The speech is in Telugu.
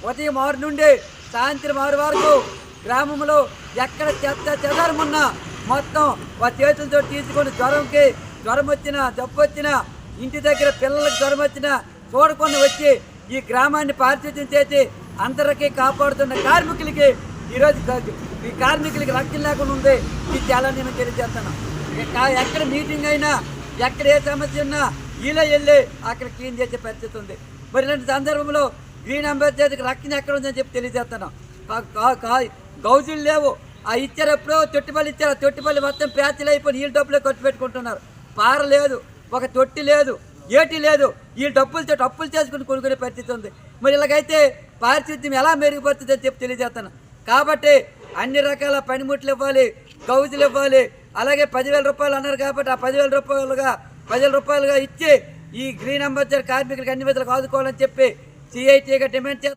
ఉదయం 6 నుండి సాయంత్రం 6 వరకు గ్రామంలో ఎక్కడ చెత్త చెదారమున్నా మొత్తం వాళ్ళ చేతులతో తీసుకొని జ్వరం వచ్చినా జబ్బు వచ్చినా ఇంటి దగ్గర పిల్లలకు జ్వరం వచ్చినా చూడకుండా వచ్చి ఈ గ్రామాన్ని పారిశుద్ధ్యం చేసి అందరికీ కాపాడుతున్న కార్మికులకి ఈరోజు ఈ కార్మికులకి రక్షణ లేకుండా ఉంది. ఇది చాలా నేను తెలియజేస్తాను. ఎక్కడ మీటింగ్ అయినా ఎక్కడ ఏ సమస్య ఉన్నా ఇలా వెళ్ళి అక్కడ క్లీన్ చేసే పరిస్థితి ఉంది. మరి ఇలాంటి సందర్భంలో గ్రీన్ అంబేద్కర్కి రక్షణ ఎక్కడ ఉందని చెప్పి తెలియజేస్తాను. గౌజులు లేవు. ఆ ఇచ్చారు ఎప్పుడో తొట్టిపల్లి ఇచ్చారు. ఆ తొట్టిపల్లి మొత్తం ప్యాచ్లు అయిపోయి వీళ్ళు డబ్బులే ఖర్చు పెట్టుకుంటున్నారు. పార లేదు, ఒక తొట్టి లేదు, ఏటి లేదు. ఈ డబ్బులతో అప్పులు చేసుకుని కొనుక్కునే పరిస్థితి ఉంది. మరి ఇలాగైతే పారిశుద్ధ్యం ఎలా మెరుగుపడుతుంది అని చెప్పి తెలియజేస్తాను. కాబట్టి అన్ని రకాల పనిముట్లు ఇవ్వాలి, గౌజులు ఇవ్వాలి. అలాగే 10,000 రూపాయలు అన్నారు కాబట్టి ఆ 10,000 రూపాయలుగా ఇచ్చి ఈ గ్రీన్ అంబేద్కర్ కార్మికులకు అన్ని విధాలుగా ఆదుకోవాలని చెప్పి సిఐటిగా డిమాండ్ చేస్తాను.